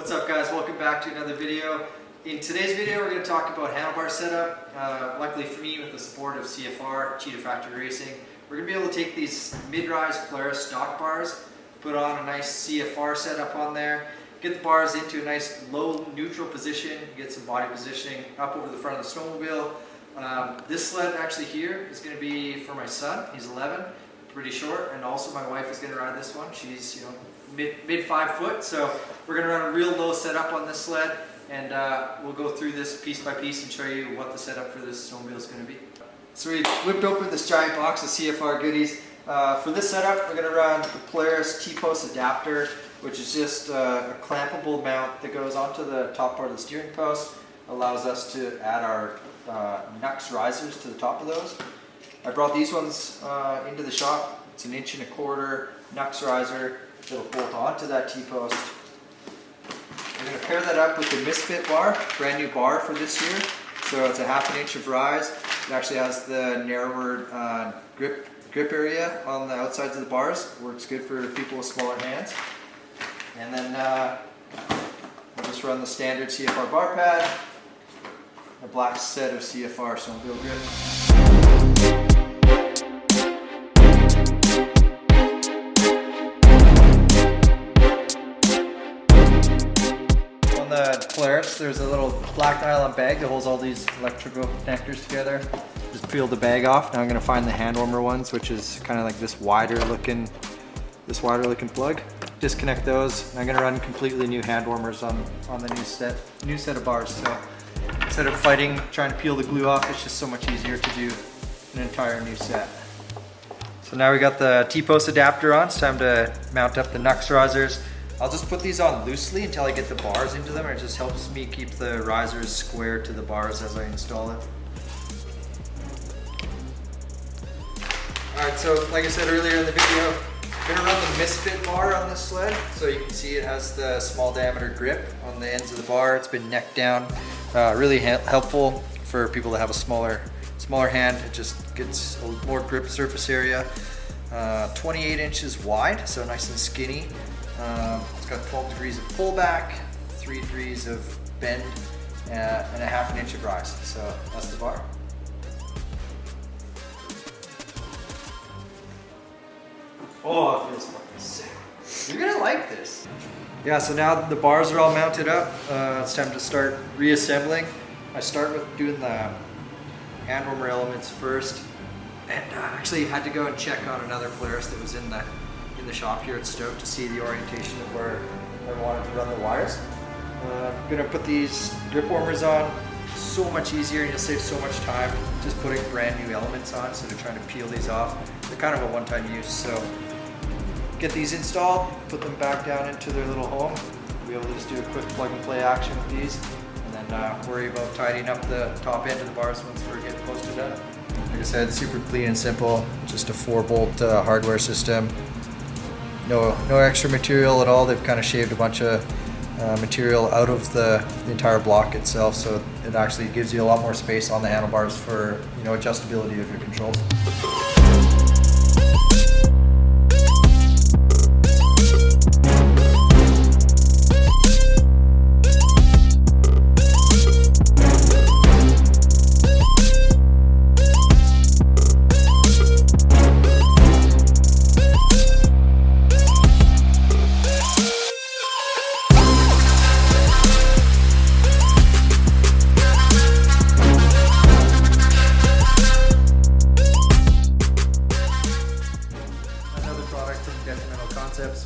What's up guys, welcome back to another video. In today's video we're going to talk about handlebar setup. Luckily for me, with the support of CFR, Cheetah Factory Racing, we're going to be able to take these mid-rise Polaris stock bars, put on a nice CFR setup on there, get the bars into a nice low neutral position, get some body positioning up over the front of the snowmobile. This sled actually here is going to be for my son, he's 11, pretty short, and also my wife is going to ride this one. She's mid 5 foot, so we're going to run a real low setup on this sled, and we'll go through this piece by piece and show you what the setup for this snowmobile is going to be. So we whipped open this giant box of CFR goodies. For this setup, we're going to run the Polaris T-post adapter, which is just a clampable mount that goes onto the top part of the steering post. Allows us to add our Nux risers to the top of those. I brought these ones into the shop. It's an 1.25" Nux riser that'll bolt onto that T-post. We're going to pair that up with the MISFIT bar, brand new bar for this year. So it's a 1/2 inch of rise. It actually has the narrower grip area on the outsides of the bars. Works good for people with smaller hands. And then we'll just run the standard CFR bar pad, a black set of CFR snowmobile grip. On the Polaris, there's a little black nylon bag that holds all these electrical connectors together. Just peel the bag off. Now I'm going to find the hand warmer ones, which is kind of like this wider looking plug. Disconnect those. I'm going to run completely new hand warmers on the new set of bars. So instead of trying to peel the glue off, it's just so much easier to do an entire new set. So now we got the T-post adapter on. It's time to mount up the Nux risers. I'll just put these on loosely until I get the bars into them. It just helps me keep the risers square to the bars as I install it. Alright, so like I said earlier in the video, I'm going to run the MISFIT bar on this sled. So you can see it has the small diameter grip on the ends of the bar. It's been neck down. Really helpful for people that have a smaller hand. It just gets more grip surface area. 28 inches wide, so nice and skinny. It's got 12 degrees of pullback, 3 degrees of bend, and a 1/2 inch of rise. So that's the bar. Oh, it feels fucking sick. You're gonna like this. Yeah, so now the bars are all mounted up. It's time to start reassembling. I start with doing the hand warmer elements first, and actually had to go and check on another Polaris that was in the shop here at Stoke to see the orientation of where I wanted to run the wires. I'm gonna put these grip warmers on. So much easier, and you'll save so much time just putting brand new elements on instead of trying to peel these off. They're kind of a one-time use, so get these installed, put them back down into their little home. We'll be able to just do a quick plug and play action with these, and then worry about tidying up the top end of the bars once we're getting posted up. Like I said, super clean and simple. Just a 4-bolt hardware system. No extra material at all. They've kind of shaved a bunch of material out of the entire block itself, so it actually gives you a lot more space on the handlebars for adjustability of your controls.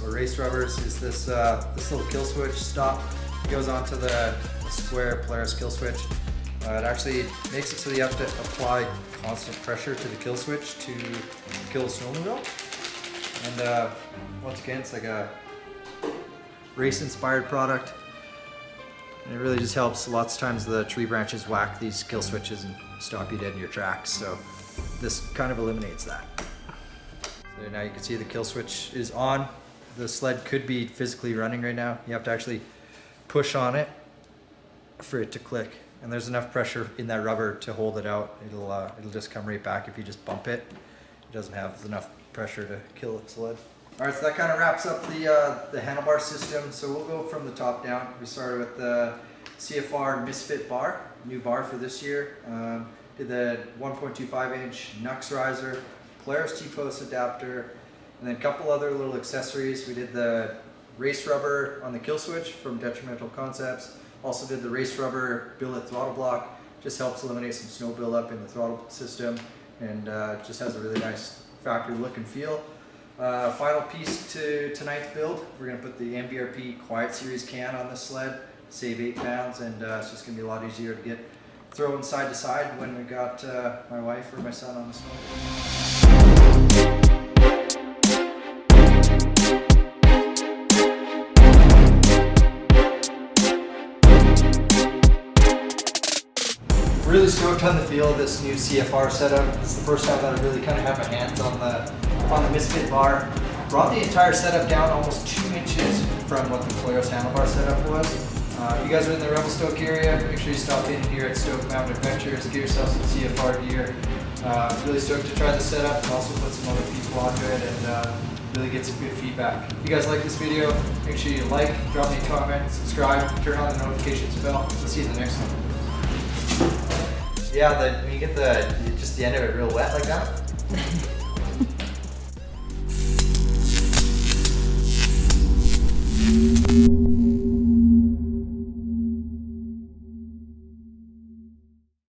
Or race rubbers is this little kill switch stop. It goes onto the square Polaris kill switch. It actually makes it so you have to apply constant pressure to the kill switch to kill the snowmobile. And once again, it's like a race-inspired product. And it really just helps. Lots of times the tree branches whack these kill switches and stop you dead in your tracks. So this kind of eliminates that. So now you can see the kill switch is on. The sled could be physically running right now. You have to actually push on it for it to click. And there's enough pressure in that rubber to hold it out. It'll just come right back if you just bump it. It doesn't have enough pressure to kill its sled. All right, so that kind of wraps up the handlebar system. So we'll go from the top down. We started with the CFR MISFIT bar, new bar for this year. Did the 1.25 inch Nux riser, Polaris T-post adapter, and then a couple other little accessories. We did the race rubber on the kill switch from Detrimental Concepts. Also did the race rubber billet throttle block. Just helps eliminate some snow buildup in the throttle system, and just has a really nice factory look and feel. Final piece to tonight's build, we're going to put the MBRP Quiet Series can on this sled, save 8 pounds, and it's just going to be a lot easier to get thrown side to side when we got my wife or my son on the snow. Really stoked on the feel of this new CFR setup. It's the first time that I really kind of had my hands on the MISFIT bar. Brought the entire setup down almost 2 inches from what the Polaris handlebar setup was. If you guys are in the Revelstoke area, make sure you stop in here at Stoke Mountain Adventures, get yourself some CFR gear. Really stoked to try the setup and also put some other people onto it and really get some good feedback. If you guys like this video, make sure you like, drop me a comment, subscribe, turn on the notifications bell. We'll see you in the next one. Yeah, when you get just the end of it real wet like that.